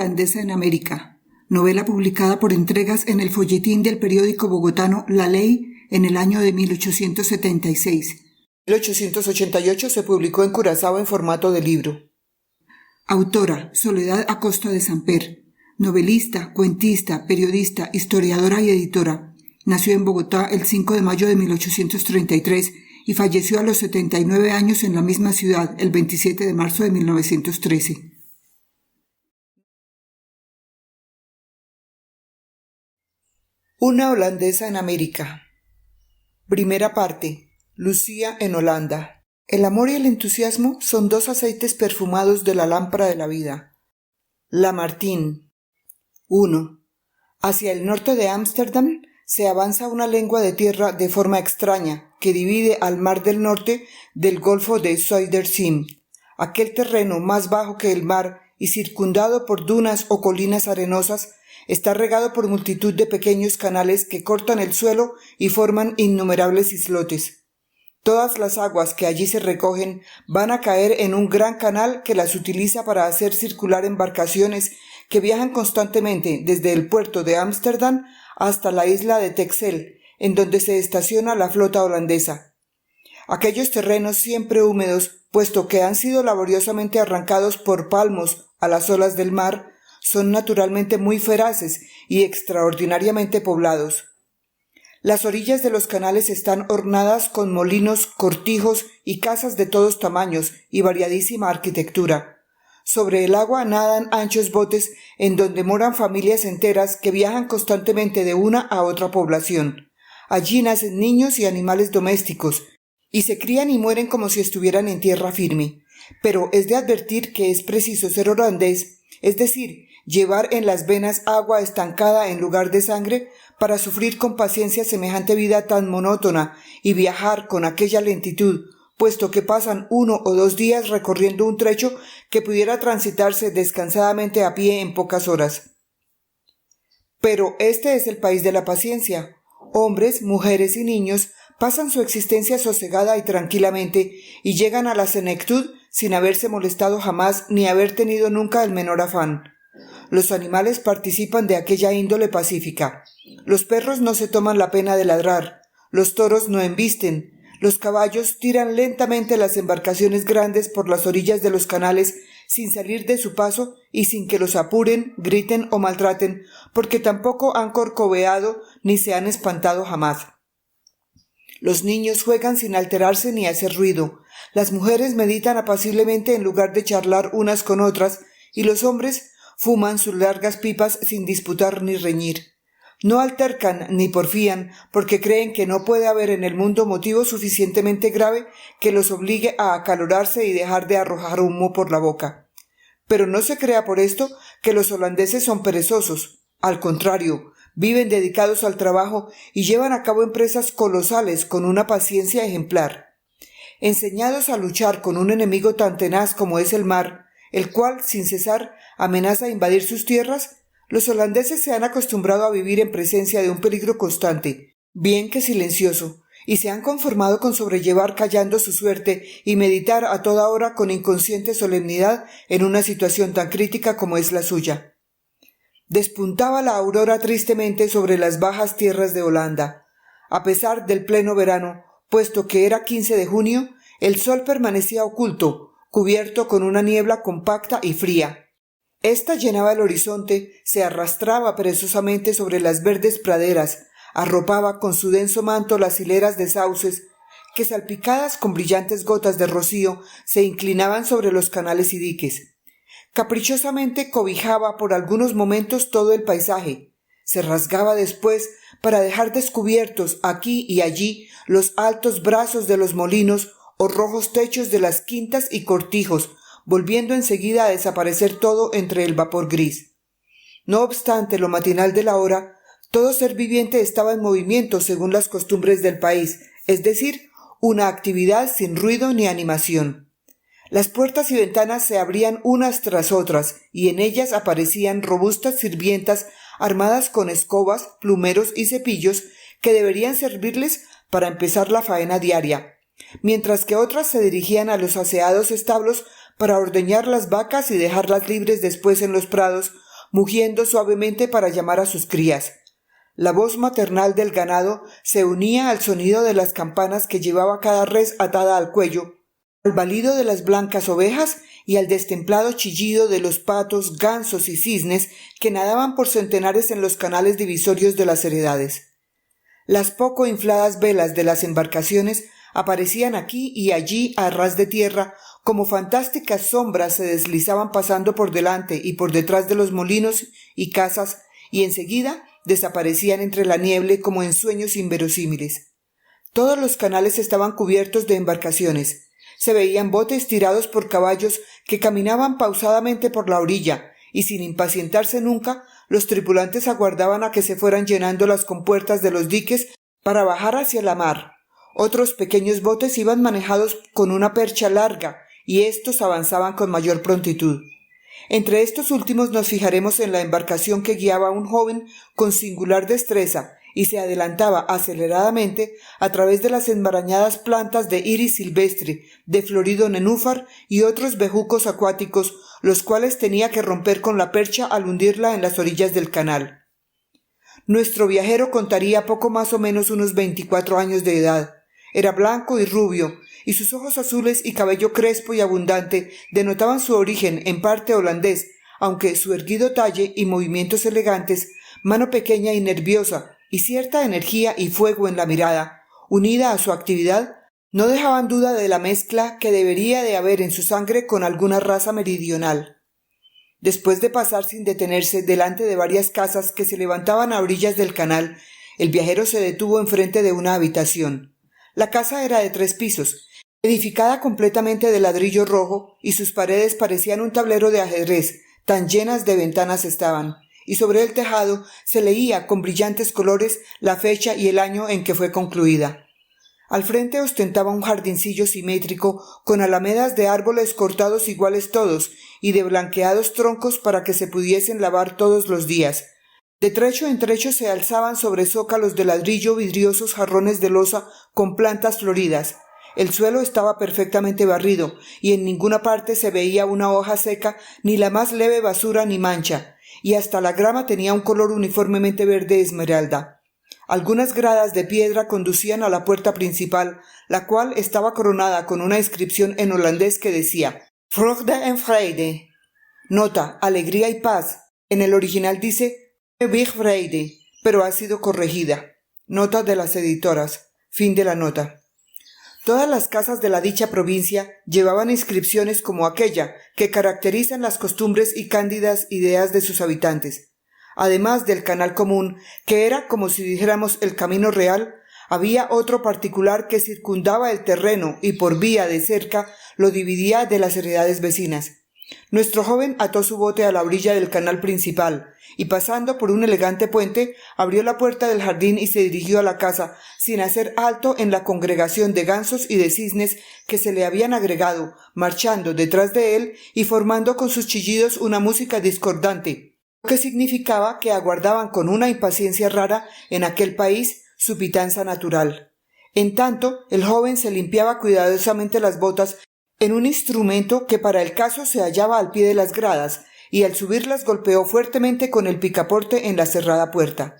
holandesa en América, novela publicada por entregas en el folletín del periódico bogotano La Ley en el año de 1876. En 1888 se publicó en Curazao en formato de libro. Autora: Soledad Acosta de Samper. Novelista, cuentista, periodista, historiadora y editora. Nació en Bogotá el 5 de mayo de 1833 y falleció a los 79 años en la misma ciudad el 27 de marzo de 1913. Una holandesa en América. Primera parte. Lucía en Holanda. El amor y el entusiasmo son dos aceites perfumados de la lámpara de la vida. Lamartine. 1. Hacia el norte de Ámsterdam se avanza una lengua de tierra de forma extraña que divide al mar del norte del Golfo de Zuiderzee, aquel terreno más bajo que el mar y circundado por dunas o colinas arenosas. Está regado por multitud de pequeños canales que cortan el suelo y forman innumerables islotes. Todas las aguas que allí se recogen van a caer en un gran canal que las utiliza para hacer circular embarcaciones que viajan constantemente desde el puerto de Ámsterdam hasta la isla de Texel, en donde se estaciona la flota holandesa. Aquellos terrenos siempre húmedos, puesto que han sido laboriosamente arrancados por palmos a las olas del mar, son naturalmente muy feraces y extraordinariamente poblados. Las orillas de los canales están ornadas con molinos, cortijos y casas de todos tamaños y variadísima arquitectura. Sobre el agua nadan anchos botes en donde moran familias enteras que viajan constantemente de una a otra población. Allí nacen niños y animales domésticos, y se crían y mueren como si estuvieran en tierra firme. Pero es de advertir que es preciso ser holandés, es decir, llevar en las venas agua estancada en lugar de sangre, para sufrir con paciencia semejante vida tan monótona y viajar con aquella lentitud, puesto que pasan 1 o 2 días recorriendo un trecho que pudiera transitarse descansadamente a pie en pocas horas. Pero este es el país de la paciencia. Hombres, mujeres y niños pasan su existencia sosegada y tranquilamente y llegan a la senectud sin haberse molestado jamás ni haber tenido nunca el menor afán. Los animales participan de aquella índole pacífica. Los perros no se toman la pena de ladrar, los toros no embisten, los caballos tiran lentamente las embarcaciones grandes por las orillas de los canales sin salir de su paso y sin que los apuren, griten o maltraten, porque tampoco han corcoveado ni se han espantado jamás. Los niños juegan sin alterarse ni hacer ruido, las mujeres meditan apaciblemente en lugar de charlar unas con otras, y los hombres fuman sus largas pipas sin disputar ni reñir. No altercan ni porfían porque creen que no puede haber en el mundo motivo suficientemente grave que los obligue a acalorarse y dejar de arrojar humo por la boca. Pero no se crea por esto que los holandeses son perezosos. Al contrario, viven dedicados al trabajo y llevan a cabo empresas colosales con una paciencia ejemplar. Enseñados a luchar con un enemigo tan tenaz como es el mar, el cual, sin cesar, amenaza invadir sus tierras, los holandeses se han acostumbrado a vivir en presencia de un peligro constante, bien que silencioso, y se han conformado con sobrellevar callando su suerte y meditar a toda hora con inconsciente solemnidad en una situación tan crítica como es la suya. Despuntaba la aurora tristemente sobre las bajas tierras de Holanda. A pesar del pleno verano, puesto que era 15 de junio, el sol permanecía oculto, cubierto con una niebla compacta y fría. Esta llenaba el horizonte, se arrastraba perezosamente sobre las verdes praderas, arropaba con su denso manto las hileras de sauces, que salpicadas con brillantes gotas de rocío se inclinaban sobre los canales y diques. Caprichosamente cobijaba por algunos momentos todo el paisaje, se rasgaba después para dejar descubiertos aquí y allí los altos brazos de los molinos o rojos techos de las quintas y cortijos, volviendo enseguida a desaparecer todo entre el vapor gris. No obstante lo matinal de la hora, todo ser viviente estaba en movimiento según las costumbres del país, es decir, una actividad sin ruido ni animación. Las puertas y ventanas se abrían unas tras otras, y en ellas aparecían robustas sirvientas armadas con escobas, plumeros y cepillos que deberían servirles para empezar la faena diaria, mientras que otras se dirigían a los aseados establos para ordeñar las vacas y dejarlas libres después en los prados, mugiendo suavemente para llamar a sus crías. La voz maternal del ganado se unía al sonido de las campanas que llevaba cada res atada al cuello, al balido de las blancas ovejas y al destemplado chillido de los patos, gansos y cisnes que nadaban por centenares en los canales divisorios de las heredades. Las poco infladas velas de las embarcaciones aparecían aquí y allí a ras de tierra, como fantásticas sombras se deslizaban pasando por delante y por detrás de los molinos y casas, y enseguida desaparecían entre la niebla como en sueños inverosímiles. Todos los canales estaban cubiertos de embarcaciones. Se veían botes tirados por caballos que caminaban pausadamente por la orilla, y sin impacientarse nunca, los tripulantes aguardaban a que se fueran llenando las compuertas de los diques para bajar hacia la mar. Otros pequeños botes iban manejados con una percha larga, y éstos avanzaban con mayor prontitud. Entre estos últimos nos fijaremos en la embarcación que guiaba a un joven con singular destreza y se adelantaba aceleradamente a través de las enmarañadas plantas de iris silvestre, de florido nenúfar y otros bejucos acuáticos, los cuales tenía que romper con la percha al hundirla en las orillas del canal. Nuestro viajero contaría poco más o menos unos 24 años de edad. Era blanco y rubio, y sus ojos azules y cabello crespo y abundante denotaban su origen en parte holandés, aunque su erguido talle y movimientos elegantes, mano pequeña y nerviosa, y cierta energía y fuego en la mirada, unida a su actividad, no dejaban duda de la mezcla que debería de haber en su sangre con alguna raza meridional. Después de pasar sin detenerse delante de varias casas que se levantaban a orillas del canal, el viajero se detuvo enfrente de una habitación. La casa era de 3 pisos, edificada completamente de ladrillo rojo, y sus paredes parecían un tablero de ajedrez, tan llenas de ventanas estaban, y sobre el tejado se leía con brillantes colores la fecha y el año en que fue concluida. Al frente ostentaba un jardincillo simétrico con alamedas de árboles cortados iguales todos y de blanqueados troncos para que se pudiesen lavar todos los días. De trecho en trecho se alzaban sobre zócalos de ladrillo vidriosos jarrones de loza con plantas floridas. El suelo estaba perfectamente barrido, y en ninguna parte se veía una hoja seca, ni la más leve basura ni mancha, y hasta la grama tenía un color uniformemente verde esmeralda. Algunas gradas de piedra conducían a la puerta principal, la cual estaba coronada con una inscripción en holandés que decía «Vreugde en vrede». Nota, alegría y paz. En el original dice «Eeuwig vrede», pero ha sido corregida. Nota de las editoras. Fin de la nota. Todas las casas de la dicha provincia llevaban inscripciones como aquella, que caracterizan las costumbres y cándidas ideas de sus habitantes. Además del canal común, que era como si dijéramos el camino real, había otro particular que circundaba el terreno y por vía de cerca lo dividía de las heredades vecinas. Nuestro joven ató su bote a la orilla del canal principal y pasando por un elegante puente abrió la puerta del jardín y se dirigió a la casa sin hacer alto en la congregación de gansos y de cisnes que se le habían agregado, marchando detrás de él y formando con sus chillidos una música discordante, que significaba que aguardaban con una impaciencia rara en aquel país su pitanza natural. En tanto, el joven se limpiaba cuidadosamente las botas en un instrumento que para el caso se hallaba al pie de las gradas, y al subirlas golpeó fuertemente con el picaporte en la cerrada puerta.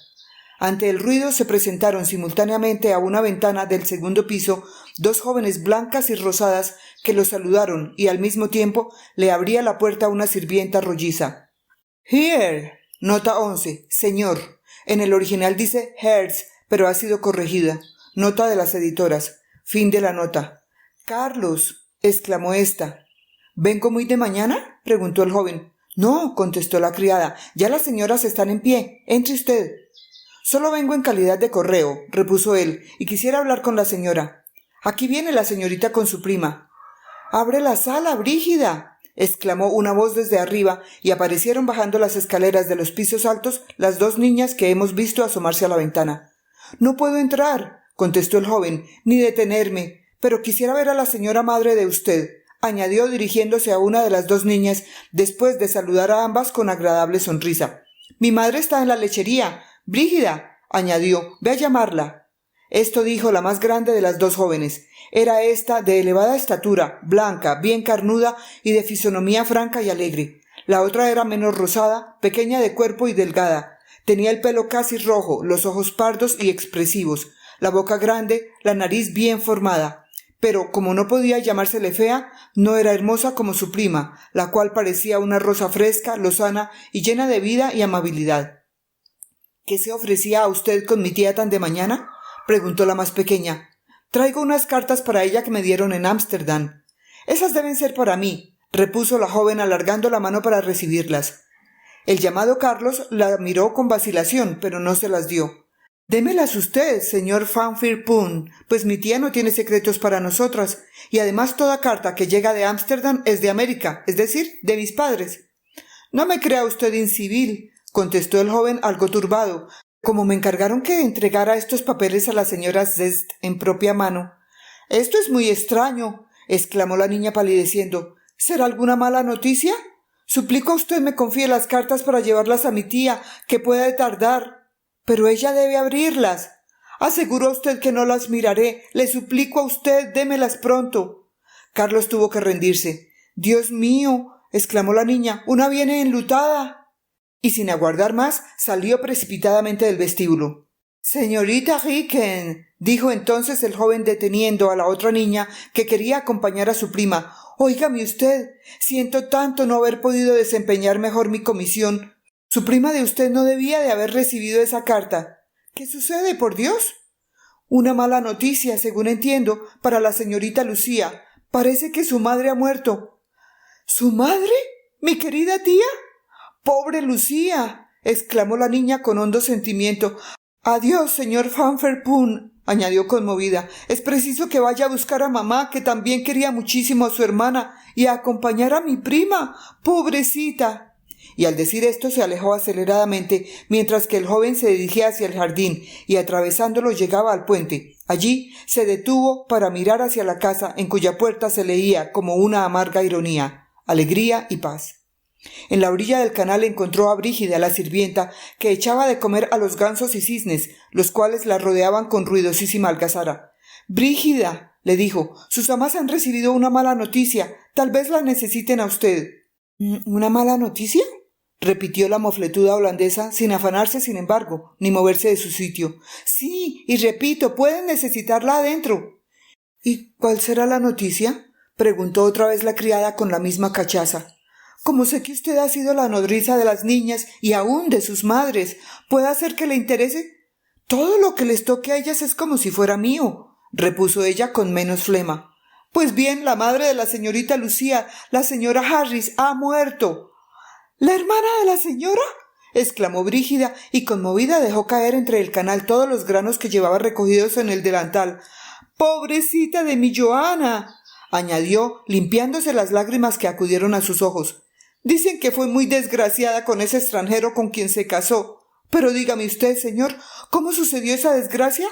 Ante el ruido se presentaron simultáneamente a una ventana del segundo piso 2 jóvenes blancas y rosadas que lo saludaron y al mismo tiempo le abría la puerta una sirvienta rolliza. «Here». Nota 11. Señor. En el original dice «Herz», pero ha sido corregida. Nota de las editoras. Fin de la nota. «Carlos», exclamó ésta. «¿Vengo muy de mañana?», preguntó el joven. «No», contestó la criada, «ya las señoras están en pie. Entre usted». «Solo vengo en calidad de correo», repuso él, «y quisiera hablar con la señora». «Aquí viene la señorita con su prima». «¡Abre la sala, Brígida!», exclamó una voz desde arriba, y aparecieron bajando las escaleras de los pisos altos las 2 niñas que hemos visto asomarse a la ventana. «No puedo entrar», contestó el joven, «ni detenerme, pero quisiera ver a la señora madre de usted», añadió dirigiéndose a una de las 2 niñas, después de saludar a ambas con agradable sonrisa. «Mi madre está en la lechería. Brígida», añadió, «ve a llamarla». Esto dijo la más grande de las 2 jóvenes. Era ésta de elevada estatura, blanca, bien carnuda y de fisonomía franca y alegre. La otra era menos rosada, pequeña de cuerpo y delgada. Tenía el pelo casi rojo, los ojos pardos y expresivos, la boca grande, la nariz bien formada. Pero, como no podía llamársele fea, no era hermosa como su prima, la cual parecía una rosa fresca, lozana y llena de vida y amabilidad. —¿Qué se ofrecía a usted con mi tía tan de mañana? —preguntó la más pequeña. —Traigo unas cartas para ella que me dieron en Ámsterdam. —Esas deben ser para mí —repuso la joven alargando la mano para recibirlas. El llamado Carlos la miró con vacilación, pero no se las dio. —Démelas usted, señor Van Firpoon, pues mi tía no tiene secretos para nosotras, y además toda carta que llega de Ámsterdam es de América, es decir, de mis padres. —No me crea usted incivil —contestó el joven algo turbado—, como me encargaron que entregara estos papeles a la señora Zest en propia mano. —Esto es muy extraño —exclamó la niña palideciendo—. ¿Será alguna mala noticia? Suplico a usted me confíe las cartas para llevarlas a mi tía, que puede tardar. Pero ella debe abrirlas. Aseguro a usted que no las miraré. Le suplico a usted, démelas pronto. Carlos tuvo que rendirse. —¡Dios mío! —exclamó la niña—, una viene enlutada. Y sin aguardar más, salió precipitadamente del vestíbulo. —Señorita Ricken —dijo entonces el joven deteniendo a la otra niña que quería acompañar a su prima—, óigame usted, siento tanto no haber podido desempeñar mejor mi comisión. Su prima de usted no debía de haber recibido esa carta. ¿Qué sucede, por Dios? Una mala noticia, según entiendo, para la señorita Lucía. Parece que su madre ha muerto. —¿Su madre? ¿Mi querida tía? —¡Pobre Lucía! —exclamó la niña con hondo sentimiento. —Adiós, señor Van Firpoon —añadió conmovida—. Es preciso que vaya a buscar a mamá, que también quería muchísimo a su hermana, y a acompañar a mi prima. ¡Pobrecita! Y al decir esto se alejó aceleradamente, mientras que el joven se dirigía hacia el jardín y atravesándolo llegaba al puente. Allí se detuvo para mirar hacia la casa, en cuya puerta se leía como una amarga ironía: alegría y paz. En la orilla del canal encontró a Brígida, la sirvienta, que echaba de comer a los gansos y cisnes, los cuales la rodeaban con ruidosísima algazara. —Brígida —le dijo—, sus amas han recibido una mala noticia. Tal vez la necesiten a usted. —¿Una mala noticia? —repitió la mofletuda holandesa, sin afanarse, sin embargo, ni moverse de su sitio. —Sí, y repito, pueden necesitarla adentro. —¿Y cuál será la noticia? —preguntó otra vez la criada con la misma cachaza. —Como sé que usted ha sido la nodriza de las niñas y aún de sus madres, ¿puede ser que le interese? —Todo lo que les toque a ellas es como si fuera mío —repuso ella con menos flema. —Pues bien, la madre de la señorita Lucía, la señora Harris, ha muerto. —¿La hermana de la señora? —exclamó Brígida, y conmovida dejó caer entre el canal todos los granos que llevaba recogidos en el delantal. —¡Pobrecita de mi Joana! —añadió, limpiándose las lágrimas que acudieron a sus ojos. —Dicen que fue muy desgraciada con ese extranjero con quien se casó. Pero dígame usted, señor, ¿cómo sucedió esa desgracia?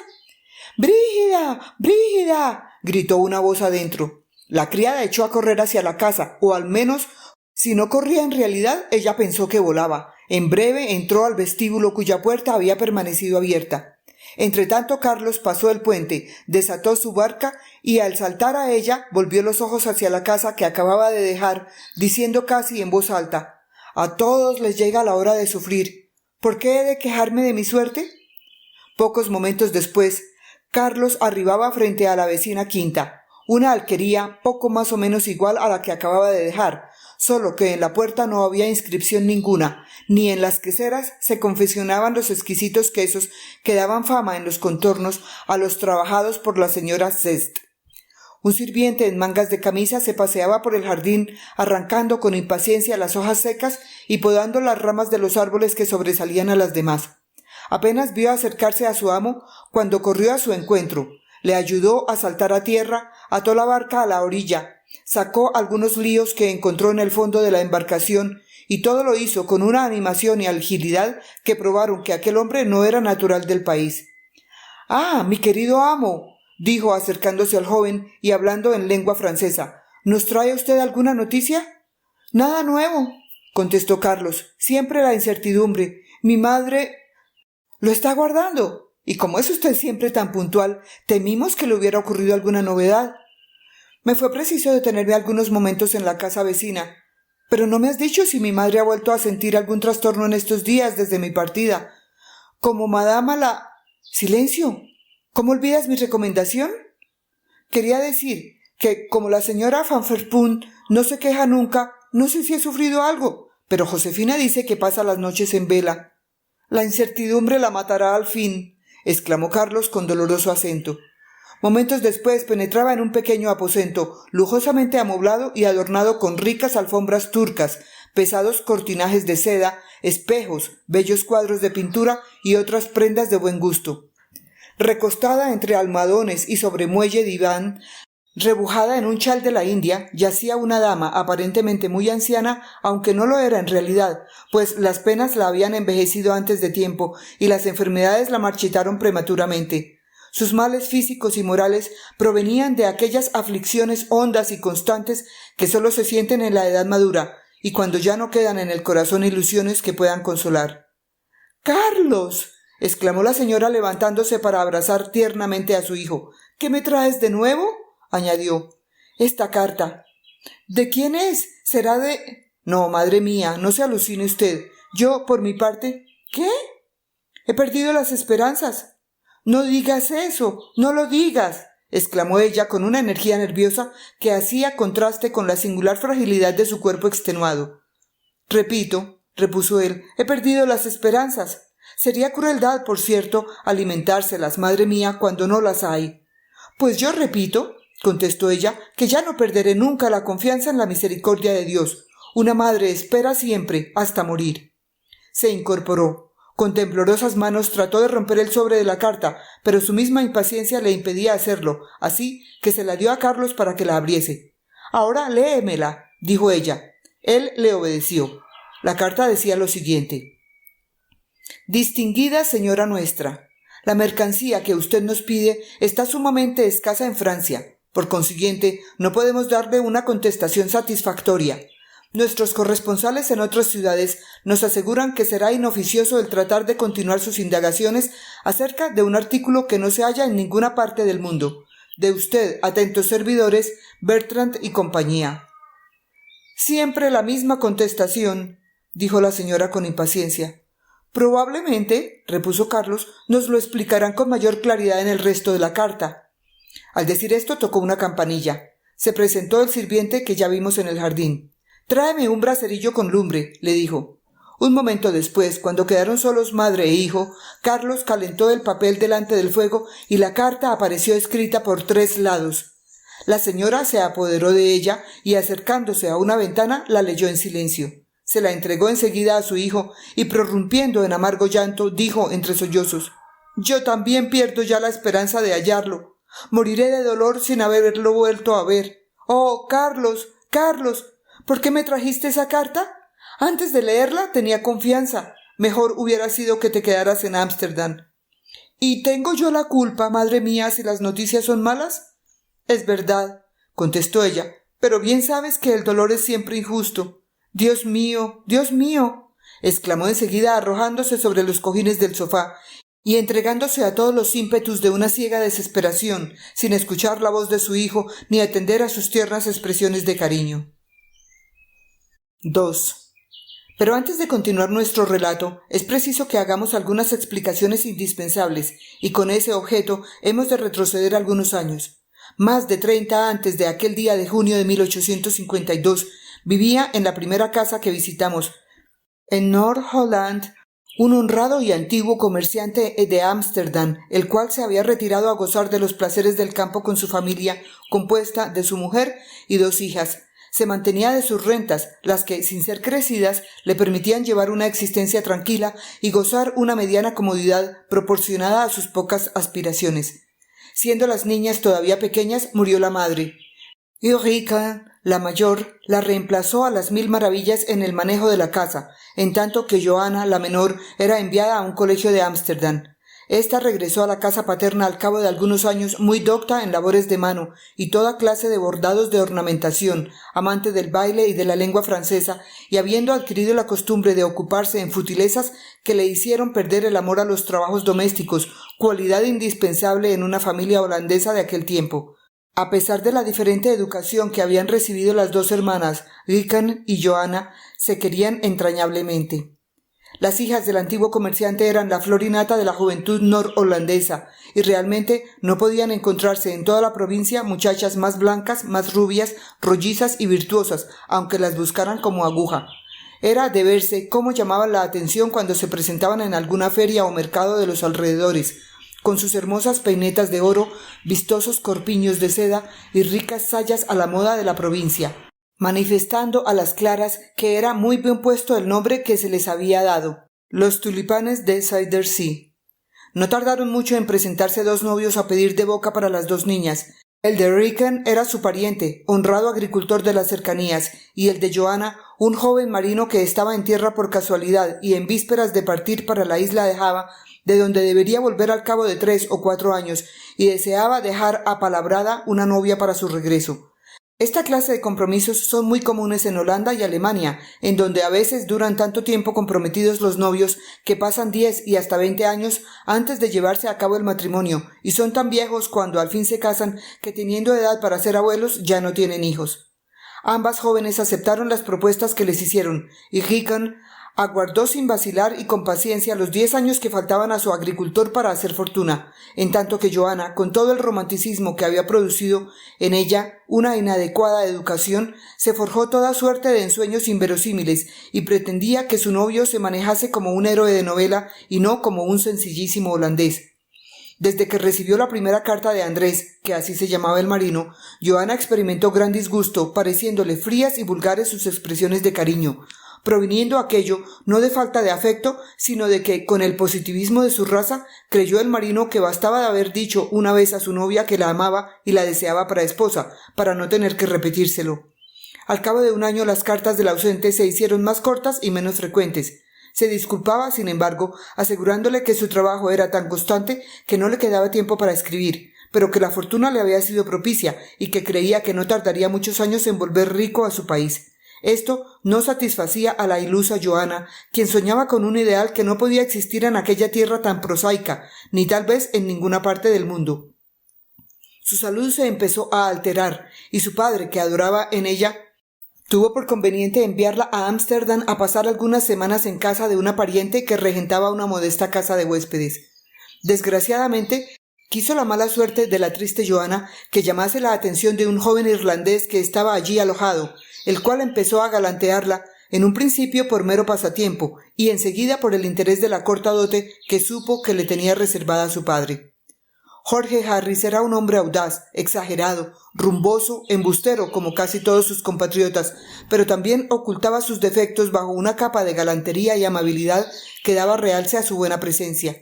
—¡Brígida! ¡Brígida! —gritó una voz adentro. La criada echó a correr hacia la casa, o al menos, si no corría en realidad, ella pensó que volaba. En breve entró al vestíbulo, cuya puerta había permanecido abierta. Entretanto Carlos pasó el puente, desató su barca y al saltar a ella volvió los ojos hacia la casa que acababa de dejar, diciendo casi en voz alta: «A todos les llega la hora de sufrir. ¿Por qué he de quejarme de mi suerte?». Pocos momentos después, Carlos arribaba frente a la vecina quinta, una alquería poco más o menos igual a la que acababa de dejar, solo que en la puerta no había inscripción ninguna, ni en las queseras se confeccionaban los exquisitos quesos que daban fama en los contornos a los trabajados por la señora Zest. Un sirviente en mangas de camisa se paseaba por el jardín, arrancando con impaciencia las hojas secas y podando las ramas de los árboles que sobresalían a las demás. Apenas vio acercarse a su amo cuando corrió a su encuentro, le ayudó a saltar a tierra, ató la barca a la orilla, sacó algunos líos que encontró en el fondo de la embarcación y todo lo hizo con una animación y agilidad que probaron que aquel hombre no era natural del país. «Ah, mi querido amo», dijo acercándose al joven y hablando en lengua francesa, «¿nos trae usted alguna noticia?». «Nada nuevo», contestó Carlos, «siempre la incertidumbre. Mi madre lo está guardando, y como es usted siempre tan puntual, temimos que le hubiera ocurrido alguna novedad». Me fue preciso detenerme algunos momentos en la casa vecina. Pero no me has dicho si mi madre ha vuelto a sentir algún trastorno en estos días desde mi partida. Como madama la... Silencio. ¿Cómo olvidas mi recomendación? Quería decir que, como la señora Fanferpun no se queja nunca, no sé si he sufrido algo, pero Josefina dice que pasa las noches en vela. La incertidumbre la matará al fin, exclamó Carlos con doloroso acento. Momentos después penetraba en un pequeño aposento, lujosamente amoblado y adornado con ricas alfombras turcas, pesados cortinajes de seda, espejos, bellos cuadros de pintura y otras prendas de buen gusto. Recostada entre almohadones y sobre muelle diván, rebujada en un chal de la India, yacía una dama aparentemente muy anciana, aunque no lo era en realidad, pues las penas la habían envejecido antes de tiempo y las enfermedades la marchitaron prematuramente. Sus males físicos y morales provenían de aquellas aflicciones hondas y constantes que sólo se sienten en la edad madura y cuando ya no quedan en el corazón ilusiones que puedan consolar. «¡Carlos!», exclamó la señora levantándose para abrazar tiernamente a su hijo. «¿Qué me traes de nuevo?», añadió. «Esta carta». «¿De quién es? ¿Será de...?» «No, madre mía, no se alucine usted. Yo, por mi parte...» «¿Qué? He perdido las esperanzas». «No digas eso, no lo digas», exclamó ella con una energía nerviosa que hacía contraste con la singular fragilidad de su cuerpo extenuado. «Repito», repuso él, «he perdido las esperanzas. Sería crueldad, por cierto, alimentárselas, madre mía, cuando no las hay». «Pues yo repito», contestó ella, «que ya no perderé nunca la confianza en la misericordia de Dios. Una madre espera siempre, hasta morir». Se incorporó. Con temblorosas manos trató de romper el sobre de la carta, pero su misma impaciencia le impedía hacerlo, así que se la dio a Carlos para que la abriese. «Ahora léemela», dijo ella. Él le obedeció. La carta decía lo siguiente: «Distinguida señora nuestra, la mercancía que usted nos pide está sumamente escasa en Francia. Por consiguiente, no podemos darle una contestación satisfactoria. Nuestros corresponsales en otras ciudades nos aseguran que será inoficioso el tratar de continuar sus indagaciones acerca de un artículo que no se halla en ninguna parte del mundo. De usted, atentos servidores, Bertrand y compañía». «Siempre la misma contestación», dijo la señora con impaciencia. «Probablemente», repuso Carlos, «nos lo explicarán con mayor claridad en el resto de la carta». Al decir esto tocó una campanilla. Se presentó el sirviente que ya vimos en el jardín. «Tráeme un braserillo con lumbre», le dijo. Un momento después, cuando quedaron solos madre e hijo, Carlos calentó el papel delante del fuego y la carta apareció escrita por 3 lados. La señora se apoderó de ella y, acercándose a una ventana, la leyó en silencio. Se la entregó enseguida a su hijo y, prorrumpiendo en amargo llanto, dijo entre sollozos: «Yo también pierdo ya la esperanza de hallarlo. Moriré de dolor sin haberlo vuelto a ver. Oh, Carlos, Carlos, ¿por qué me trajiste esa carta? Antes de leerla tenía confianza. Mejor hubiera sido que te quedaras en Ámsterdam». «¿Y tengo yo la culpa, madre mía, si las noticias son malas?» «Es verdad», contestó ella, «pero bien sabes que el dolor es siempre injusto». «Dios mío, Dios mío», exclamó enseguida arrojándose sobre los cojines del sofá y entregándose a todos los ímpetus de una ciega desesperación, sin escuchar la voz de su hijo ni atender a sus tiernas expresiones de cariño. 2. Pero antes de continuar nuestro relato, es preciso que hagamos algunas explicaciones indispensables, y con ese objeto hemos de retroceder algunos años. Más de 30 antes de aquel día de junio de 1852, vivía en la primera casa que visitamos, en North Holland, un honrado y antiguo comerciante de Ámsterdam, el cual se había retirado a gozar de los placeres del campo con su familia, compuesta de su mujer y 2 hijas. Se mantenía de sus rentas, las que, sin ser crecidas, le permitían llevar una existencia tranquila y gozar una mediana comodidad proporcionada a sus pocas aspiraciones. Siendo las niñas todavía pequeñas, murió la madre. Ulrica, la mayor, la reemplazó a las 1000 maravillas en el manejo de la casa, en tanto que Johanna, la menor, era enviada a un colegio de Ámsterdam. Esta regresó a la casa paterna al cabo de algunos años muy docta en labores de mano y toda clase de bordados de ornamentación, amante del baile y de la lengua francesa, y habiendo adquirido la costumbre de ocuparse en futilezas que le hicieron perder el amor a los trabajos domésticos, cualidad indispensable en una familia holandesa de aquel tiempo. A pesar de la diferente educación que habían recibido las dos hermanas, Rican y Johanna, se querían entrañablemente. Las hijas del antiguo comerciante eran la flor y nata de la juventud norholandesa, y realmente no podían encontrarse en toda la provincia muchachas más blancas, más rubias, rollizas y virtuosas, aunque las buscaran como aguja. Era de verse cómo llamaban la atención cuando se presentaban en alguna feria o mercado de los alrededores, con sus hermosas peinetas de oro, vistosos corpiños de seda y ricas sayas a la moda de la provincia, manifestando a las claras que era muy bien puesto el nombre que se les había dado, los tulipanes de Zuiderzee. No tardaron mucho en presentarse dos novios a pedir de boca para las dos niñas. El de Rican era su pariente, honrado agricultor de las cercanías, y el de Johanna, un joven marino que estaba en tierra por casualidad y en vísperas de partir para la isla de Java, de donde debería volver al cabo de 3 o 4 años, y deseaba dejar apalabrada una novia para su regreso. Esta clase de compromisos son muy comunes en Holanda y Alemania, en donde a veces duran tanto tiempo comprometidos los novios que pasan 10 y hasta 20 años antes de llevarse a cabo el matrimonio, y son tan viejos cuando al fin se casan que teniendo edad para ser abuelos ya no tienen hijos. Ambas jóvenes aceptaron las propuestas que les hicieron, y Rican aguardó sin vacilar y con paciencia los 10 años que faltaban a su agricultor para hacer fortuna, en tanto que Johanna, con todo el romanticismo que había producido en ella una inadecuada educación, se forjó toda suerte de ensueños inverosímiles y pretendía que su novio se manejase como un héroe de novela y no como un sencillísimo holandés. Desde que recibió la primera carta de Andrés, que así se llamaba el marino, Johanna experimentó gran disgusto, pareciéndole frías y vulgares sus expresiones de cariño, proviniendo aquello no de falta de afecto, sino de que, con el positivismo de su raza, creyó el marino que bastaba de haber dicho una vez a su novia que la amaba y la deseaba para esposa, para no tener que repetírselo. Al cabo de un año las cartas del ausente se hicieron más cortas y menos frecuentes. Se disculpaba, sin embargo, asegurándole que su trabajo era tan constante que no le quedaba tiempo para escribir, pero que la fortuna le había sido propicia y que creía que no tardaría muchos años en volver rico a su país. Esto no satisfacía a la ilusa Johanna, quien soñaba con un ideal que no podía existir en aquella tierra tan prosaica, ni tal vez en ninguna parte del mundo. Su salud se empezó a alterar, y su padre, que adoraba en ella, tuvo por conveniente enviarla a Ámsterdam a pasar algunas semanas en casa de una pariente que regentaba una modesta casa de huéspedes. Desgraciadamente, quiso la mala suerte de la triste Johanna que llamase la atención de un joven irlandés que estaba allí alojado, el cual empezó a galantearla, en un principio por mero pasatiempo, y enseguida por el interés de la corta dote que supo que le tenía reservada su padre. Jorge Harris era un hombre audaz, exagerado, rumboso, embustero como casi todos sus compatriotas, pero también ocultaba sus defectos bajo una capa de galantería y amabilidad que daba realce a su buena presencia.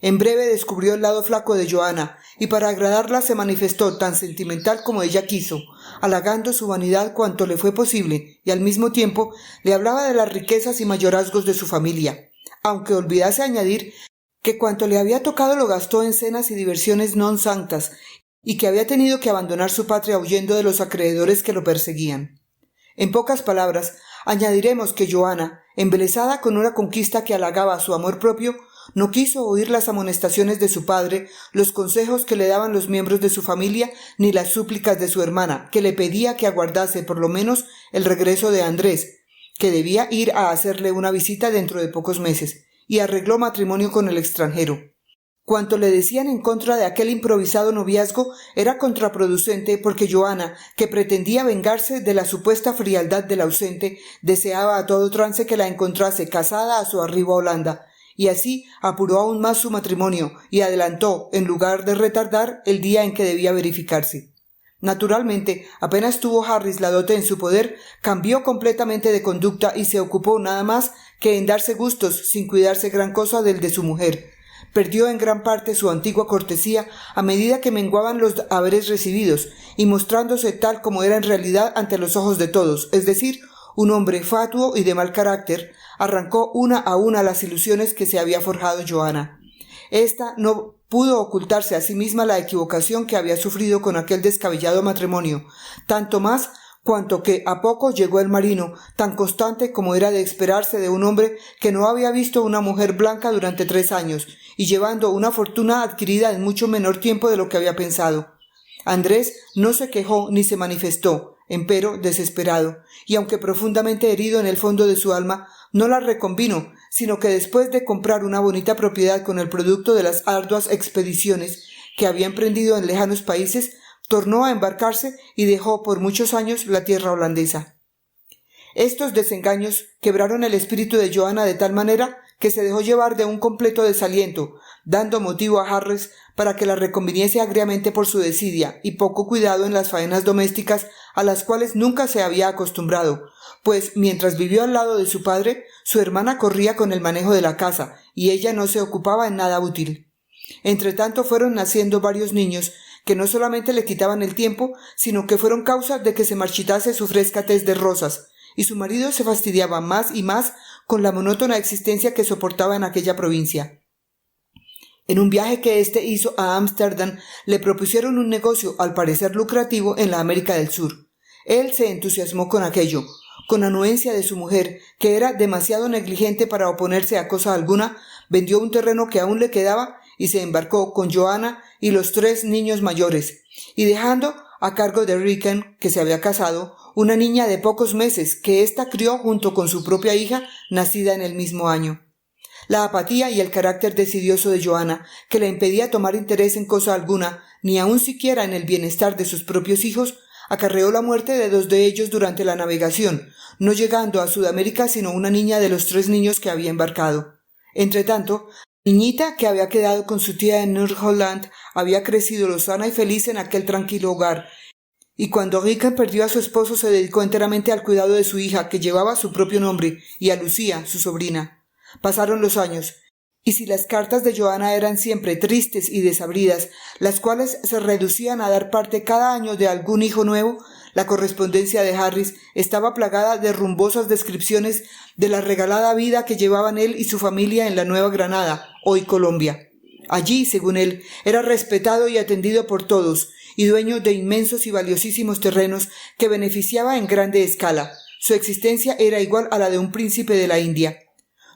En breve descubrió el lado flaco de Johanna, y para agradarla se manifestó tan sentimental como ella quiso, halagando su vanidad cuanto le fue posible, y al mismo tiempo le hablaba de las riquezas y mayorazgos de su familia, aunque olvidase añadir que cuanto le había tocado lo gastó en cenas y diversiones non sanctas, y que había tenido que abandonar su patria huyendo de los acreedores que lo perseguían. En pocas palabras, añadiremos que Johanna, embelesada con una conquista que halagaba su amor propio, no quiso oír las amonestaciones de su padre, los consejos que le daban los miembros de su familia, ni las súplicas de su hermana, que le pedía que aguardase por lo menos el regreso de Andrés, que debía ir a hacerle una visita dentro de pocos meses, y arregló matrimonio con el extranjero. Cuanto le decían en contra de aquel improvisado noviazgo era contraproducente porque Johanna, que pretendía vengarse de la supuesta frialdad del ausente, deseaba a todo trance que la encontrase casada a su arribo a Holanda, y así apuró aún más su matrimonio y adelantó, en lugar de retardar, el día en que debía verificarse. Naturalmente, apenas tuvo Harris la dote en su poder, cambió completamente de conducta y se ocupó nada más que en darse gustos sin cuidarse gran cosa del de su mujer. Perdió en gran parte su antigua cortesía a medida que menguaban los haberes recibidos y mostrándose tal como era en realidad ante los ojos de todos, es decir, un hombre fatuo y de mal carácter, arrancó una a una las ilusiones que se había forjado Johanna. Esta no pudo ocultarse a sí misma la equivocación que había sufrido con aquel descabellado matrimonio, tanto más cuanto que a poco llegó el marino, tan constante como era de esperarse de un hombre que no había visto una mujer blanca durante 3 años, y llevando una fortuna adquirida en mucho menor tiempo de lo que había pensado. Andrés no se quejó ni se manifestó, empero desesperado, y aunque profundamente herido en el fondo de su alma, no la reconvino, sino que después de comprar una bonita propiedad con el producto de las arduas expediciones que había emprendido en lejanos países, tornó a embarcarse y dejó por muchos años la tierra holandesa. Estos desengaños quebraron el espíritu de Johanna de tal manera que se dejó llevar de un completo desaliento, dando motivo a Harris para que la reconviniese agriamente por su desidia y poco cuidado en las faenas domésticas a las cuales nunca se había acostumbrado, pues mientras vivió al lado de su padre, su hermana corría con el manejo de la casa y ella no se ocupaba en nada útil. Entretanto fueron naciendo varios niños que no solamente le quitaban el tiempo, sino que fueron causa de que se marchitase su fresca tez de rosas, y su marido se fastidiaba más y más con la monótona existencia que soportaba en aquella provincia. En un viaje que éste hizo a Ámsterdam, le propusieron un negocio al parecer lucrativo en la América del Sur. Él se entusiasmó con aquello, con anuencia de su mujer, que era demasiado negligente para oponerse a cosa alguna, vendió un terreno que aún le quedaba y se embarcó con Johanna y los 3 niños mayores, y dejando a cargo de Ricken, que se había casado, una niña de pocos meses que ésta crió junto con su propia hija, nacida en el mismo año. La apatía y el carácter decidioso de Johanna, que le impedía tomar interés en cosa alguna, ni aun siquiera en el bienestar de sus propios hijos, acarreó la muerte de 2 de ellos durante la navegación, no llegando a Sudamérica sino una niña de los 3 niños que había embarcado. Entretanto, la niñita que había quedado con su tía en Nord-Holland había crecido lozana y feliz en aquel tranquilo hogar, y cuando Ricken perdió a su esposo se dedicó enteramente al cuidado de su hija, que llevaba su propio nombre, y a Lucía, su sobrina. Pasaron los años, y si las cartas de Johanna eran siempre tristes y desabridas, las cuales se reducían a dar parte cada año de algún hijo nuevo, la correspondencia de Harris estaba plagada de rumbosas descripciones de la regalada vida que llevaban él y su familia en la Nueva Granada, hoy Colombia. Allí, según él, era respetado y atendido por todos, y dueño de inmensos y valiosísimos terrenos que beneficiaba en grande escala. Su existencia era igual a la de un príncipe de la India.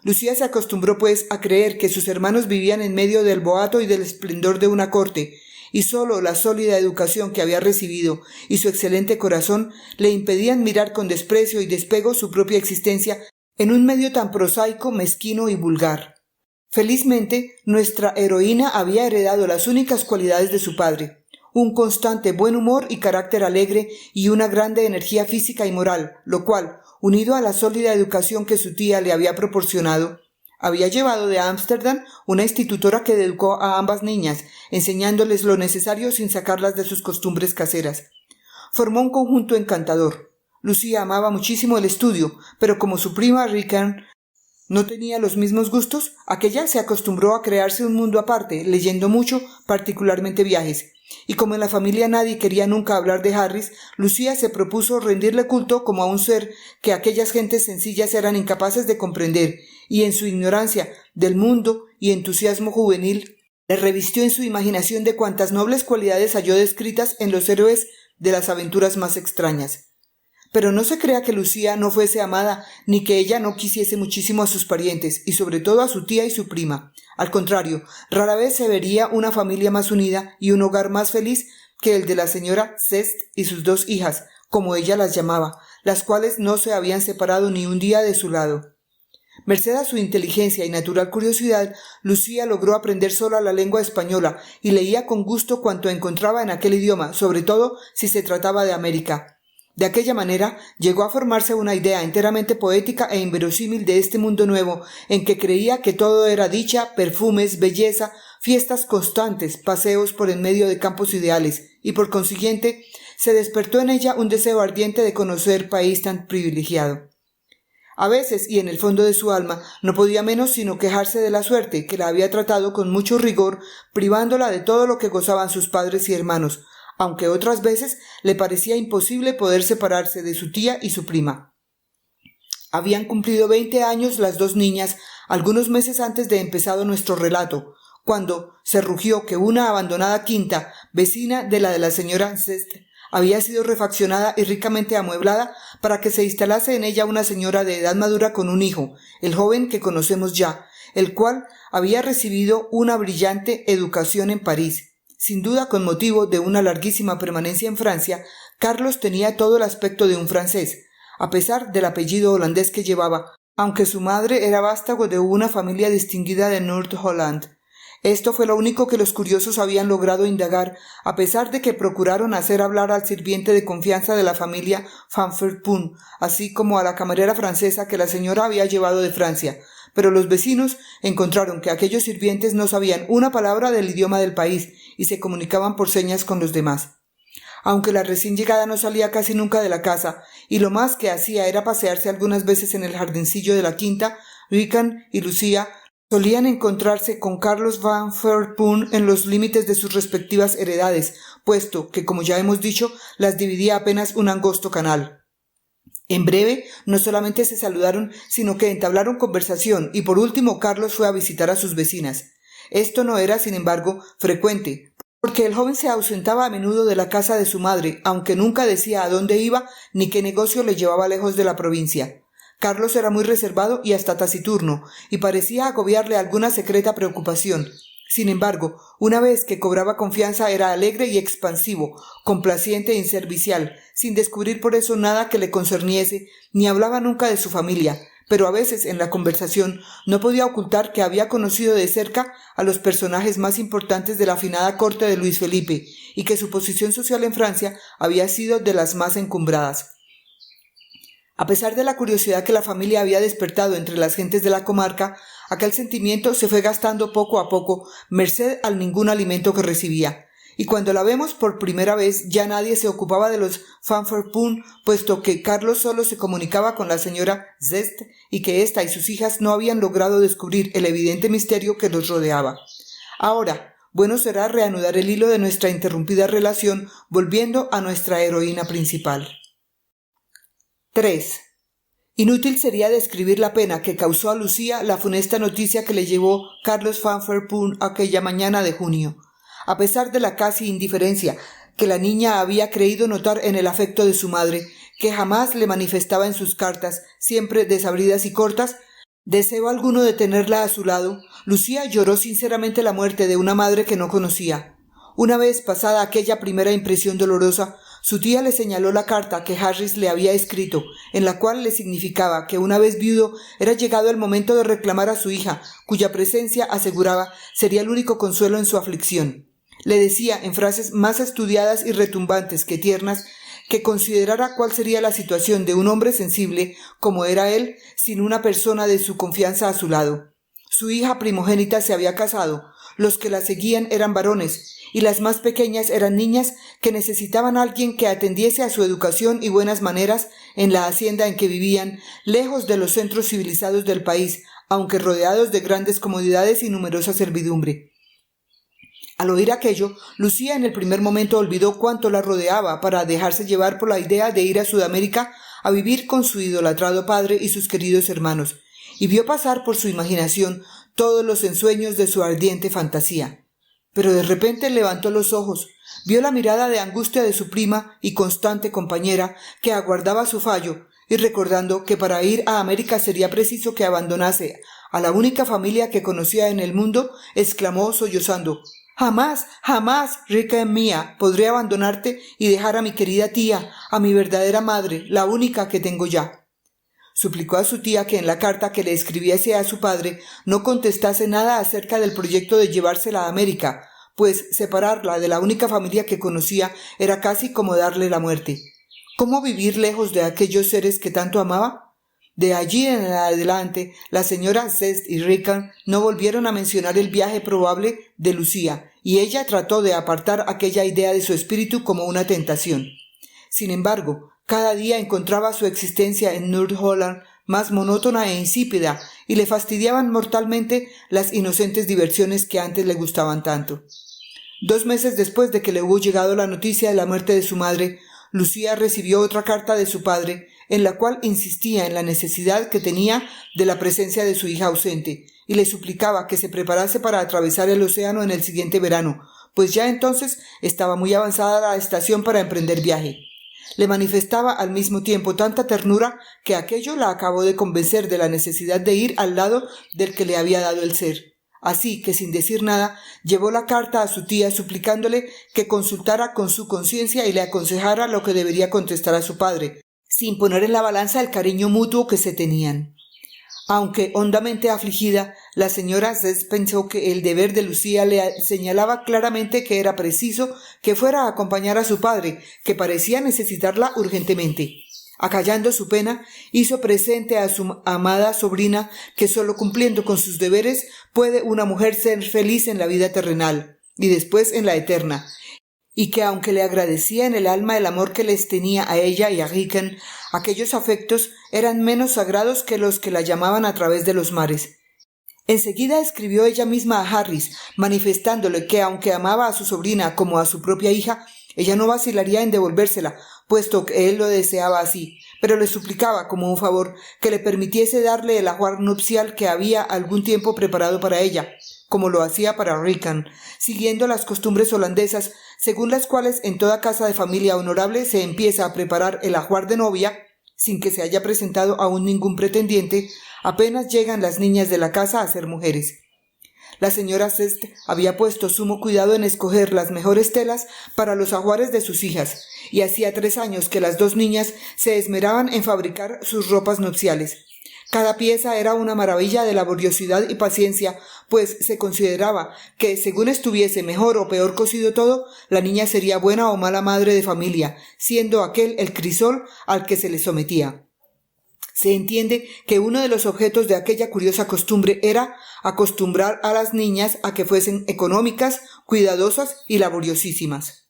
Lucía se acostumbró, pues, a creer que sus hermanos vivían en medio del boato y del esplendor de una corte, y sólo la sólida educación que había recibido y su excelente corazón le impedían mirar con desprecio y despego su propia existencia en un medio tan prosaico, mezquino y vulgar. Felizmente, nuestra heroína había heredado las únicas cualidades de su padre, un constante buen humor y carácter alegre y una grande energía física y moral, lo cual, unido a la sólida educación que su tía le había proporcionado, había llevado de Ámsterdam una institutora que educó a ambas niñas, enseñándoles lo necesario sin sacarlas de sus costumbres caseras. Formó un conjunto encantador. Lucía amaba muchísimo el estudio, pero como su prima Ricken no tenía los mismos gustos, aquella se acostumbró a crearse un mundo aparte, leyendo mucho, particularmente viajes. Y como en la familia nadie quería nunca hablar de Harris, Lucía se propuso rendirle culto como a un ser que aquellas gentes sencillas eran incapaces de comprender, y en su ignorancia del mundo y entusiasmo juvenil, le revistió en su imaginación de cuantas nobles cualidades halló descritas en los héroes de las aventuras más extrañas. Pero no se crea que Lucía no fuese amada, ni que ella no quisiese muchísimo a sus parientes, y sobre todo a su tía y su prima. Al contrario, rara vez se vería una familia más unida y un hogar más feliz que el de la señora Cest y sus 2 hijas, como ella las llamaba, las cuales no se habían separado ni un día de su lado. Merced a su inteligencia y natural curiosidad, Lucía logró aprender sola la lengua española y leía con gusto cuanto encontraba en aquel idioma, sobre todo si se trataba de América. De aquella manera llegó a formarse una idea enteramente poética e inverosímil de este mundo nuevo, en que creía que todo era dicha, perfumes, belleza, fiestas constantes, paseos por en medio de campos ideales, y por consiguiente se despertó en ella un deseo ardiente de conocer país tan privilegiado. A veces, y en el fondo de su alma, no podía menos sino quejarse de la suerte, que la había tratado con mucho rigor, privándola de todo lo que gozaban sus padres y hermanos, aunque otras veces le parecía imposible poder separarse de su tía y su prima. Habían cumplido 20 años las 2 niñas, algunos meses antes de empezado nuestro relato, cuando se rugió que una abandonada quinta, vecina de la señora Cest, había sido refaccionada y ricamente amueblada para que se instalase en ella una señora de edad madura con un hijo, el joven que conocemos ya, el cual había recibido una brillante educación en París. Sin duda, con motivo de una larguísima permanencia en Francia, Carlos tenía todo el aspecto de un francés, a pesar del apellido holandés que llevaba, aunque su madre era vástago de una familia distinguida de Noord-Holland. Esto fue lo único que los curiosos habían logrado indagar, a pesar de que procuraron hacer hablar al sirviente de confianza de la familia Van Verpoon, así como a la camarera francesa que la señora había llevado de Francia. Pero los vecinos encontraron que aquellos sirvientes no sabían una palabra del idioma del país y se comunicaban por señas con los demás. Aunque la recién llegada no salía casi nunca de la casa, y lo más que hacía era pasearse algunas veces en el jardincillo de la quinta, Rican y Lucía solían encontrarse con Carlos Van Verpoon en los límites de sus respectivas heredades, puesto que, como ya hemos dicho, las dividía apenas un angosto canal. En breve, no solamente se saludaron, sino que entablaron conversación, y por último Carlos fue a visitar a sus vecinas. Esto no era, sin embargo, frecuente, porque el joven se ausentaba a menudo de la casa de su madre, aunque nunca decía a dónde iba ni qué negocio le llevaba lejos de la provincia. Carlos era muy reservado y hasta taciturno, y parecía agobiarle alguna secreta preocupación. Sin embargo, una vez que cobraba confianza era alegre y expansivo, complaciente e inservicial, sin descubrir por eso nada que le concerniese, ni hablaba nunca de su familia, pero a veces en la conversación no podía ocultar que había conocido de cerca a los personajes más importantes de la afinada corte de Luis Felipe, y que su posición social en Francia había sido de las más encumbradas. A pesar de la curiosidad que la familia había despertado entre las gentes de la comarca, aquel sentimiento se fue gastando poco a poco, merced al ningún alimento que recibía. Y cuando la vemos por primera vez ya nadie se ocupaba de los Van Verpoon, puesto que Carlos solo se comunicaba con la señora Zest y que ésta y sus hijas no habían logrado descubrir el evidente misterio que los rodeaba. Ahora, bueno será reanudar el hilo de nuestra interrumpida relación volviendo a nuestra heroína principal. 3. Inútil sería describir la pena que causó a Lucía la funesta noticia que le llevó Carlos Van Verpoon aquella mañana de junio. A pesar de la casi indiferencia que la niña había creído notar en el afecto de su madre, que jamás le manifestaba en sus cartas, siempre desabridas y cortas, deseo alguno de tenerla a su lado, Lucía lloró sinceramente la muerte de una madre que no conocía. Una vez pasada aquella primera impresión dolorosa, su tía le señaló la carta que Harris le había escrito, en la cual le significaba que una vez viudo era llegado el momento de reclamar a su hija, cuya presencia, aseguraba, sería el único consuelo en su aflicción. Le decía, en frases más estudiadas y retumbantes que tiernas, que considerara cuál sería la situación de un hombre sensible, como era él, sin una persona de su confianza a su lado. Su hija primogénita se había casado, los que la seguían eran varones, y las más pequeñas eran niñas que necesitaban a alguien que atendiese a su educación y buenas maneras en la hacienda en que vivían, lejos de los centros civilizados del país, aunque rodeados de grandes comodidades y numerosa servidumbre. Al oír aquello, Lucía en el primer momento olvidó cuánto la rodeaba para dejarse llevar por la idea de ir a Sudamérica a vivir con su idolatrado padre y sus queridos hermanos, y vio pasar por su imaginación todos los ensueños de su ardiente fantasía. Pero de repente levantó los ojos, vio la mirada de angustia de su prima y constante compañera que aguardaba su fallo, y recordando que para ir a América sería preciso que abandonase a la única familia que conocía en el mundo, exclamó sollozando: «Jamás, jamás, rica mía, podré abandonarte y dejar a mi querida tía, a mi verdadera madre, la única que tengo ya». Suplicó a su tía que en la carta que le escribiese a su padre no contestase nada acerca del proyecto de llevársela a América, pues separarla de la única familia que conocía era casi como darle la muerte. ¿Cómo vivir lejos de aquellos seres que tanto amaba? De allí en adelante, la señora Zest y Rican no volvieron a mencionar el viaje probable de Lucía, y ella trató de apartar aquella idea de su espíritu como una tentación. Sin embargo, cada día encontraba su existencia en Noord-Holland más monótona e insípida, y le fastidiaban mortalmente las inocentes diversiones que antes le gustaban tanto. 2 meses después de que le hubo llegado la noticia de la muerte de su madre, Lucía recibió otra carta de su padre, en la cual insistía en la necesidad que tenía de la presencia de su hija ausente, y le suplicaba que se preparase para atravesar el océano en el siguiente verano, pues ya entonces estaba muy avanzada la estación para emprender viaje. Le manifestaba al mismo tiempo tanta ternura que aquello la acabó de convencer de la necesidad de ir al lado del que le había dado el ser. Así que, sin decir nada, llevó la carta a su tía suplicándole que consultara con su conciencia y le aconsejara lo que debería contestar a su padre, sin poner en la balanza el cariño mutuo que se tenían. Aunque hondamente afligida, la señora Zest pensó que el deber de Lucía le señalaba claramente que era preciso que fuera a acompañar a su padre, que parecía necesitarla urgentemente. Acallando su pena, hizo presente a su amada sobrina que solo cumpliendo con sus deberes puede una mujer ser feliz en la vida terrenal y después en la eterna, y que aunque le agradecía en el alma el amor que les tenía a ella y a Rican, aquellos afectos eran menos sagrados que los que la llamaban a través de los mares. Enseguida escribió ella misma a Harris, manifestándole que aunque amaba a su sobrina como a su propia hija, ella no vacilaría en devolvérsela, puesto que él lo deseaba así, pero le suplicaba como un favor que le permitiese darle el ajuar nupcial que había algún tiempo preparado para ella, como lo hacía para Rican, siguiendo las costumbres holandesas, según las cuales en toda casa de familia honorable se empieza a preparar el ajuar de novia, sin que se haya presentado aún ningún pretendiente, apenas llegan las niñas de la casa a ser mujeres. La señora Zest había puesto sumo cuidado en escoger las mejores telas para los ajuares de sus hijas, y hacía 3 años que las 2 niñas se esmeraban en fabricar sus ropas nupciales. Cada pieza era una maravilla de laboriosidad y paciencia, pues se consideraba que, según estuviese mejor o peor cosido todo, la niña sería buena o mala madre de familia, siendo aquel el crisol al que se le sometía. Se entiende que uno de los objetos de aquella curiosa costumbre era acostumbrar a las niñas a que fuesen económicas, cuidadosas y laboriosísimas.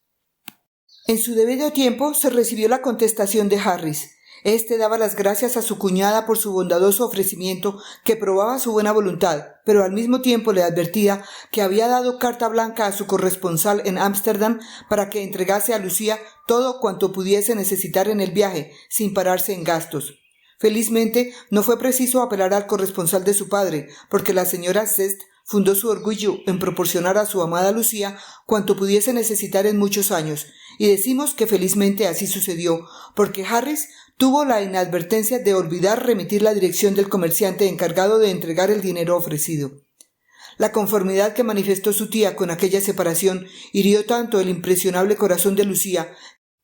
En su debido tiempo se recibió la contestación de Harris. Este daba las gracias a su cuñada por su bondadoso ofrecimiento, que probaba su buena voluntad, pero al mismo tiempo le advertía que había dado carta blanca a su corresponsal en Ámsterdam para que entregase a Lucía todo cuanto pudiese necesitar en el viaje, sin pararse en gastos. Felizmente, no fue preciso apelar al corresponsal de su padre, porque la señora Zest fundó su orgullo en proporcionar a su amada Lucía cuanto pudiese necesitar en muchos años, y decimos que felizmente así sucedió, porque Harris tuvo la inadvertencia de olvidar remitir la dirección del comerciante encargado de entregar el dinero ofrecido. La conformidad que manifestó su tía con aquella separación hirió tanto el impresionable corazón de Lucía,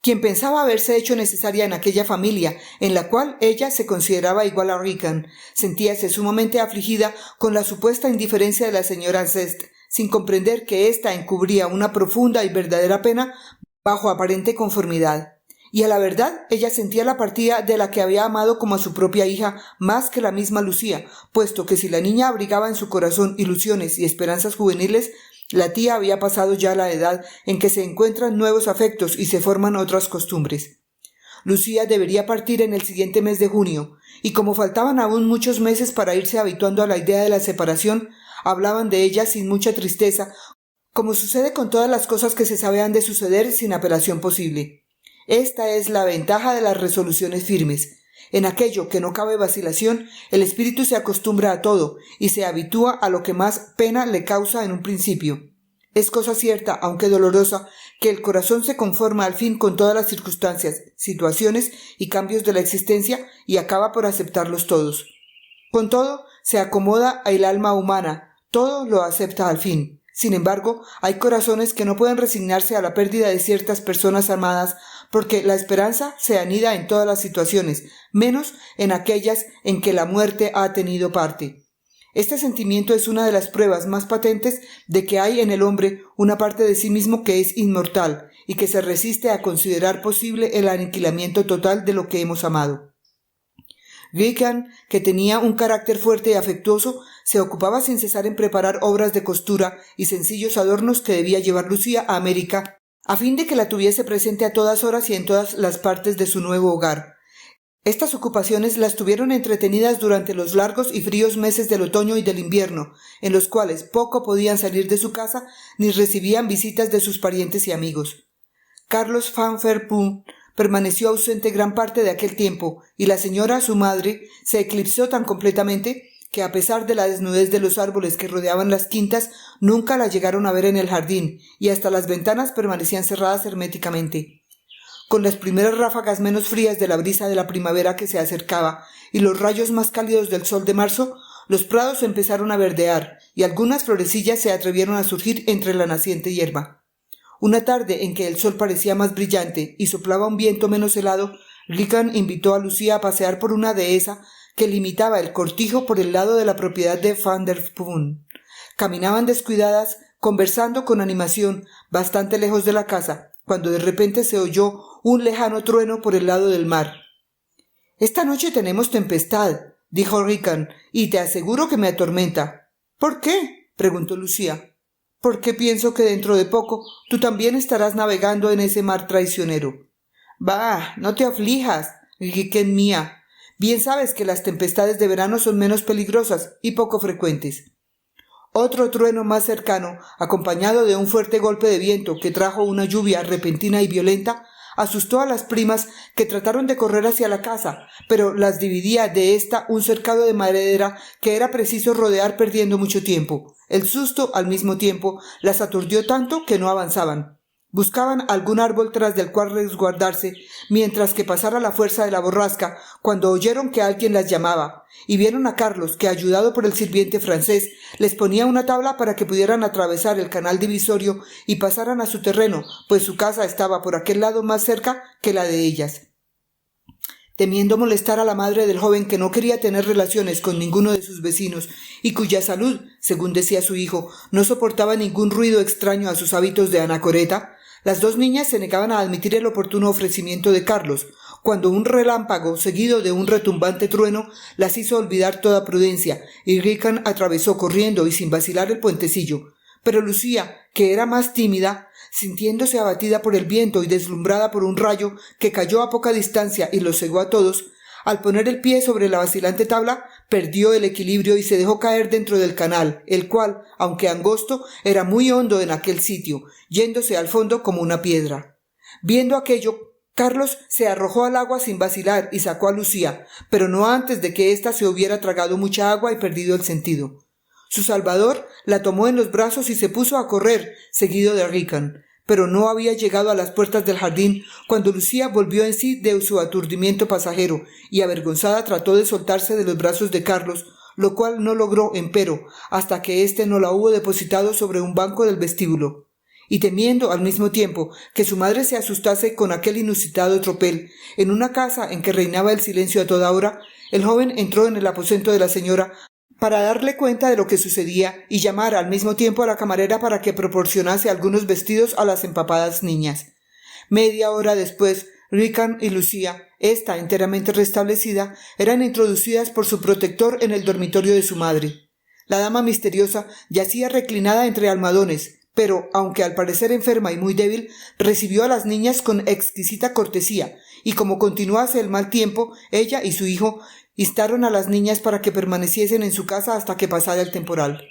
quien pensaba haberse hecho necesaria en aquella familia, en la cual ella se consideraba igual a Rican. Sentíase sumamente afligida con la supuesta indiferencia de la señora Zest, sin comprender que ésta encubría una profunda y verdadera pena bajo aparente conformidad. Y a la verdad, ella sentía la partida de la que había amado como a su propia hija más que la misma Lucía, puesto que si la niña abrigaba en su corazón ilusiones y esperanzas juveniles, la tía había pasado ya la edad en que se encuentran nuevos afectos y se forman otras costumbres. Lucía debería partir en el siguiente mes de junio, y como faltaban aún muchos meses para irse habituando a la idea de la separación, hablaban de ella sin mucha tristeza, como sucede con todas las cosas que se sabe han de suceder sin apelación posible. Esta es la ventaja de las resoluciones firmes. En aquello que no cabe vacilación, el espíritu se acostumbra a todo y se habitúa a lo que más pena le causa en un principio. Es cosa cierta, aunque dolorosa, que el corazón se conforma al fin con todas las circunstancias, situaciones y cambios de la existencia y acaba por aceptarlos todos. Con todo, se acomoda el alma humana, todo lo acepta al fin. Sin embargo, hay corazones que no pueden resignarse a la pérdida de ciertas personas amadas porque la esperanza se anida en todas las situaciones, menos en aquellas en que la muerte ha tenido parte. Este sentimiento es una de las pruebas más patentes de que hay en el hombre una parte de sí mismo que es inmortal y que se resiste a considerar posible el aniquilamiento total de lo que hemos amado. Rican, que tenía un carácter fuerte y afectuoso, se ocupaba sin cesar en preparar obras de costura y sencillos adornos que debía llevar Lucía a América, a fin de que la tuviese presente a todas horas y en todas las partes de su nuevo hogar. Estas ocupaciones las tuvieron entretenidas durante los largos y fríos meses del otoño y del invierno, en los cuales poco podían salir de su casa ni recibían visitas de sus parientes y amigos. Carlos Van Verpoon permaneció ausente gran parte de aquel tiempo, y la señora, su madre, se eclipsó tan completamente que a pesar de la desnudez de los árboles que rodeaban las quintas, nunca la llegaron a ver en el jardín, y hasta las ventanas permanecían cerradas herméticamente. Con las primeras ráfagas menos frías de la brisa de la primavera que se acercaba, y los rayos más cálidos del sol de marzo, los prados empezaron a verdear, y algunas florecillas se atrevieron a surgir entre la naciente hierba. Una tarde en que el sol parecía más brillante y soplaba un viento menos helado, Rickon invitó a Lucía a pasear por una dehesa que limitaba el cortijo por el lado de la propiedad de Van der Poel. Caminaban descuidadas, conversando con animación, bastante lejos de la casa, cuando de repente se oyó un lejano trueno por el lado del mar. «Esta noche tenemos tempestad», dijo Rickon, «y te aseguro que me atormenta». «¿Por qué?», preguntó Lucía. «Porque pienso que dentro de poco tú también estarás navegando en ese mar traicionero». «Bah, no te aflijas, Rickon mía. Bien sabes que las tempestades de verano son menos peligrosas y poco frecuentes». Otro trueno más cercano, acompañado de un fuerte golpe de viento que trajo una lluvia repentina y violenta, asustó a las primas, que trataron de correr hacia la casa, pero las dividía de ésta un cercado de madera que era preciso rodear perdiendo mucho tiempo. El susto, al mismo tiempo, las aturdió tanto que no avanzaban. Buscaban algún árbol tras del cual resguardarse, mientras que pasara la fuerza de la borrasca, cuando oyeron que alguien las llamaba, y vieron a Carlos, que, ayudado por el sirviente francés, les ponía una tabla para que pudieran atravesar el canal divisorio y pasaran a su terreno, pues su casa estaba por aquel lado más cerca que la de ellas. Temiendo molestar a la madre del joven, que no quería tener relaciones con ninguno de sus vecinos y cuya salud, según decía su hijo, no soportaba ningún ruido extraño a sus hábitos de anacoreta, las dos niñas se negaban a admitir el oportuno ofrecimiento de Carlos, cuando un relámpago, seguido de un retumbante trueno, las hizo olvidar toda prudencia, y Rickon atravesó corriendo y sin vacilar el puentecillo. Pero Lucía, que era más tímida, sintiéndose abatida por el viento y deslumbrada por un rayo que cayó a poca distancia y los cegó a todos, al poner el pie sobre la vacilante tabla, perdió el equilibrio y se dejó caer dentro del canal, el cual, aunque angosto, era muy hondo en aquel sitio, yéndose al fondo como una piedra. Viendo aquello, Carlos se arrojó al agua sin vacilar y sacó a Lucía, pero no antes de que ésta se hubiera tragado mucha agua y perdido el sentido. Su salvador la tomó en los brazos y se puso a correr, seguido de Rickon, pero no había llegado a las puertas del jardín cuando Lucía volvió en sí de su aturdimiento pasajero y avergonzada trató de soltarse de los brazos de Carlos, lo cual no logró, empero, hasta que éste no la hubo depositado sobre un banco del vestíbulo. Y temiendo al mismo tiempo que su madre se asustase con aquel inusitado tropel, en una casa en que reinaba el silencio a toda hora, el joven entró en el aposento de la señora para darle cuenta de lo que sucedía y llamar al mismo tiempo a la camarera para que proporcionase algunos vestidos a las empapadas niñas. Media hora después, Rickon y Lucía, esta enteramente restablecida, eran introducidas por su protector en el dormitorio de su madre. La dama misteriosa yacía reclinada entre almohadones, pero, aunque al parecer enferma y muy débil, recibió a las niñas con exquisita cortesía, y como continuase el mal tiempo, ella y su hijo instaron a las niñas para que permaneciesen en su casa hasta que pasara el temporal.